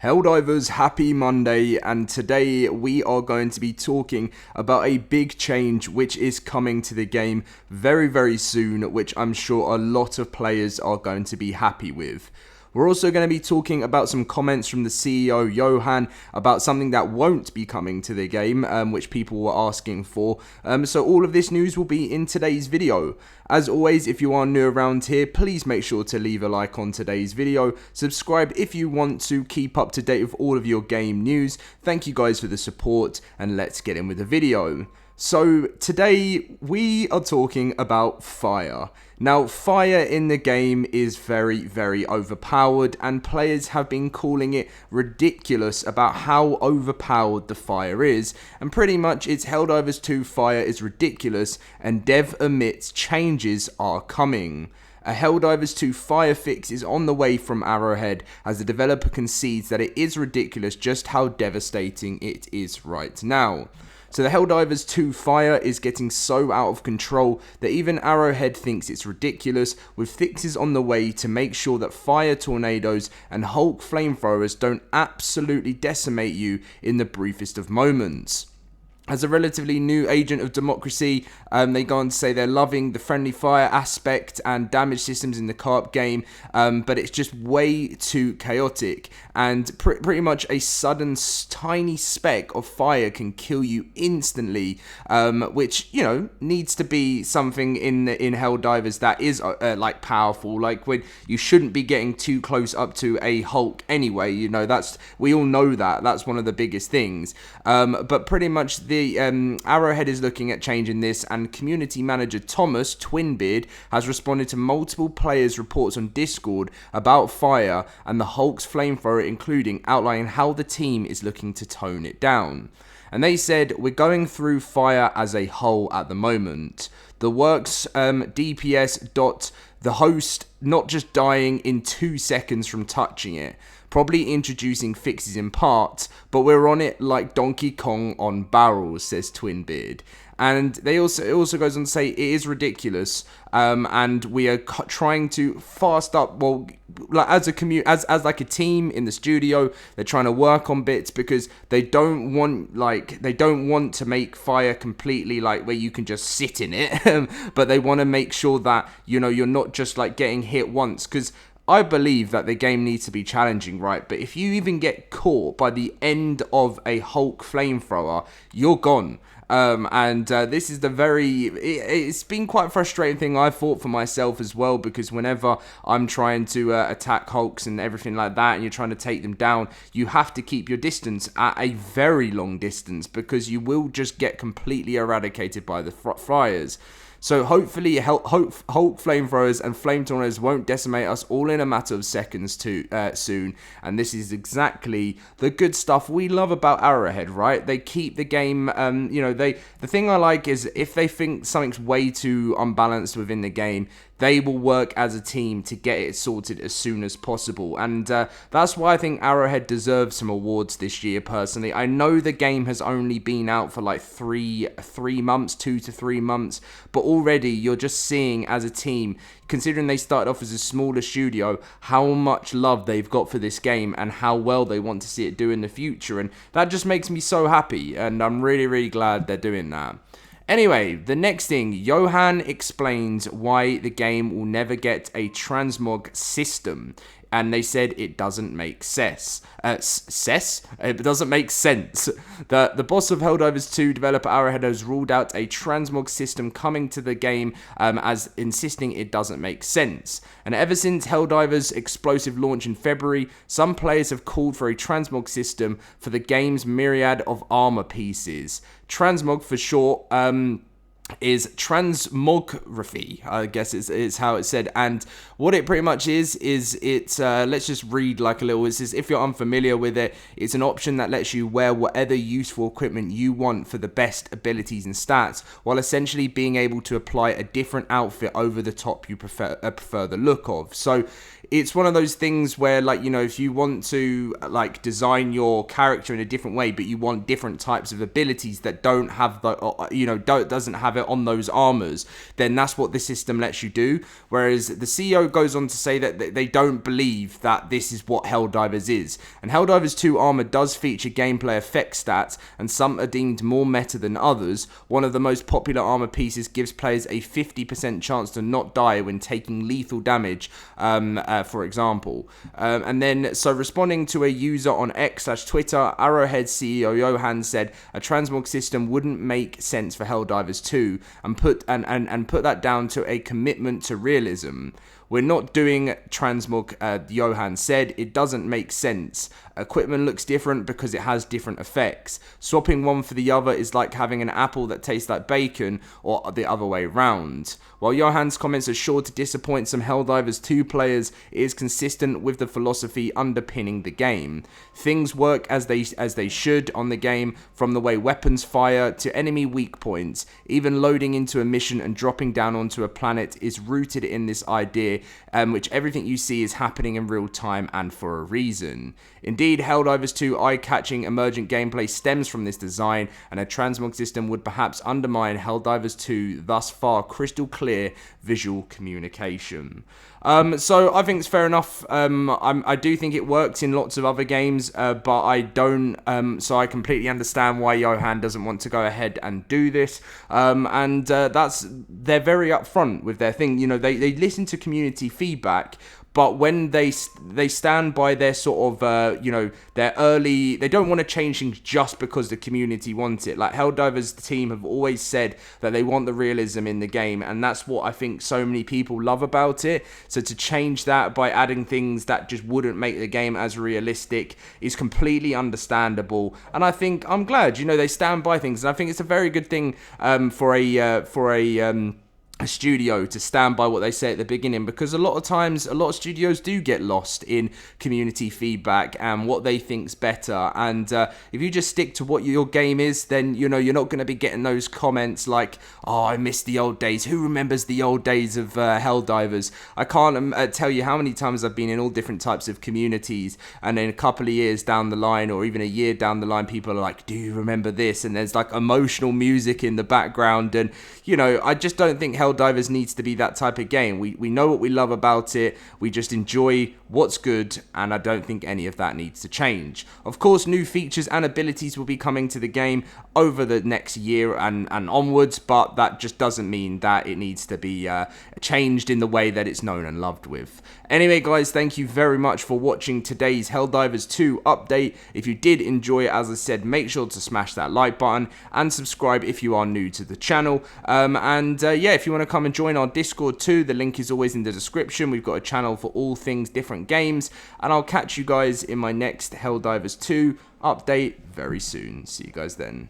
Helldivers, happy Monday, and today we are going to be talking about a big change which is coming to the game very soon, which I'm sure a lot of players are going to be happy with. We're also going to be talking about some comments from the CEO, Johan, about something that won't be coming to the game, which people were asking for. So all of this news will be in today's video. As always, if you are new around here, please make sure to leave a like on today's video. Subscribe if you want to keep up to date with all of your game news. Thank you guys for the support, and let's get in with the video. So today we are talking about fire. Now, fire in the game is very overpowered, and players have been calling it ridiculous about how overpowered the fire is, and pretty much it's Helldivers 2 fire is ridiculous and dev admits changes are coming. A Helldivers 2 fire fix is on the way from Arrowhead, as the developer concedes that it is ridiculous just how devastating it is right now. So the Helldivers 2 fire is getting so out of control that even Arrowhead thinks it's ridiculous, with fixes on the way to make sure that fire tornadoes and Hulk flamethrowers don't absolutely decimate you in the briefest of moments. As a relatively new agent of democracy, they go on to say they're loving the friendly fire aspect and damage systems in the co-op game, but it's just way too chaotic, and pretty much a sudden tiny speck of fire can kill you instantly, which, you know, needs to be something in Helldivers that is like powerful. Like, when you shouldn't be getting too close up to a Hulk anyway, you know, we all know that's one of the biggest things, but pretty much the Arrowhead is looking at changing this, and community manager Thomas Twinbeard has responded to multiple players' reports on Discord about fire and the Hulk's flamethrower, including outlining how the team is looking to tone it down. And they said, "We're going through fire as a whole at the moment. The works DPS dot the host not just dying in 2 seconds from touching it. Probably introducing fixes in parts, but we're on it like Donkey Kong on barrels," says Twinbeard. And it also goes on to say it is ridiculous, and we are trying to fast up. Well, like as a team in the studio, they're trying to work on bits because they don't want to make fire completely like where you can just sit in it, but they want to make sure that, you know, you're not just like getting hit once, because I believe that the game needs to be challenging, right? But if you even get caught by the end of a Hulk flamethrower, you're gone. This is it's been quite a frustrating thing I thought for myself as well, because whenever I'm trying to attack Hulks and everything like that, and you're trying to take them down, you have to keep your distance at a very long distance, because you will just get completely eradicated by the fires. So hopefully Hulk flamethrowers and flame tornadoes won't decimate us all in a matter of seconds soon. And this is exactly the good stuff we love about Arrowhead, right? They keep the game, the thing I like is if they think something's way too unbalanced within the game, they will work as a team to get it sorted as soon as possible. And that's why I think Arrowhead deserves some awards this year, personally. I know the game has only been out for like 2 to 3 months, but already you're just seeing as a team, considering they started off as a smaller studio, how much love they've got for this game and how well they want to see it do in the future. And that just makes me so happy, and I'm really glad they're doing that. Anyway, the next thing, Johan explains why the game will never get a transmog system. And they said it doesn't make sense. It doesn't make sense. The boss of Helldivers 2 developer Arrowhead has ruled out a transmog system coming to the game, as insisting it doesn't make sense. And ever since Helldivers' explosive launch in February, some players have called for a transmog system for the game's myriad of armour pieces. Transmog for short, is transmography, I guess is how it's said. And what it pretty much is it's let's just read like a little. It says, if you're unfamiliar with it, it's an option that lets you wear whatever useful equipment you want for the best abilities and stats, while essentially being able to apply a different outfit over the top you prefer the look of. So it's one of those things where, like, you know, if you want to, like, design your character in a different way, but you want different types of abilities that don't have the, you know, doesn't have it on those armors, then that's what this system lets you do. Whereas the CEO goes on to say that they don't believe that this is what Helldivers is. And Helldivers 2 armor does feature gameplay effect stats, and some are deemed more meta than others. One of the most popular armor pieces gives players a 50% chance to not die when taking lethal damage, for example. And then, so responding to a user on X/Twitter, Arrowhead CEO Johan said a transmog system wouldn't make sense for Helldivers 2, and put that down to a commitment to realism. We're not doing transmog, Johan said. It doesn't make sense. Equipment looks different because it has different effects. Swapping one for the other is like having an apple that tastes like bacon, or the other way round. While Johan's comments are sure to disappoint some Helldivers 2 players, it is consistent with the philosophy underpinning the game. Things work as they should on the game, from the way weapons fire to enemy weak points. Even loading into a mission and dropping down onto a planet is rooted in this idea, which everything you see is happening in real time and for a reason. Indeed, Helldivers 2 eye-catching emergent gameplay stems from this design, and a transmog system would perhaps undermine Helldivers 2 thus far crystal clear visual communication. So I think it's fair enough. I do think it works in lots of other games, but I don't. So I completely understand why Johan doesn't want to go ahead and do this. And they're very upfront with their thing. You know, they listen to community feedback. But when they stand by their sort of, you know, their early, they don't want to change things just because the community wants it. Like Helldivers team have always said that they want the realism in the game, and that's what I think so many people love about it. So to change that by adding things that just wouldn't make the game as realistic is completely understandable. And I think I'm glad, you know, they stand by things, and I think it's a very good thing for a studio to stand by what they say at the beginning, because a lot of times a lot of studios do get lost in community feedback and what they think's better, and if you just stick to what your game is, then you know you're not going to be getting those comments like, oh, I miss the old days. Who remembers the old days of Helldivers? I can't tell you how many times I've been in all different types of communities, and then a couple of years down the line, or even a year down the line, people are like, do you remember this? And there's like emotional music in the background, and you know, I just don't think Helldivers needs to be that type of game. We know what we love about it. We just enjoy what's good, and I don't think any of that needs to change. Of course, new features and abilities will be coming to the game over the next year and onwards, but that just doesn't mean that it needs to be changed in the way that it's known and loved with. Anyway, guys, thank you very much for watching today's Helldivers 2 update. If you did enjoy it, as I said, make sure to smash that like button and subscribe if you are new to the channel. Yeah, if you want to come and join our Discord too, the link is always in the description. We've got a channel for all things different games, and I'll catch you guys in my next Helldivers 2 update very soon. See you guys then.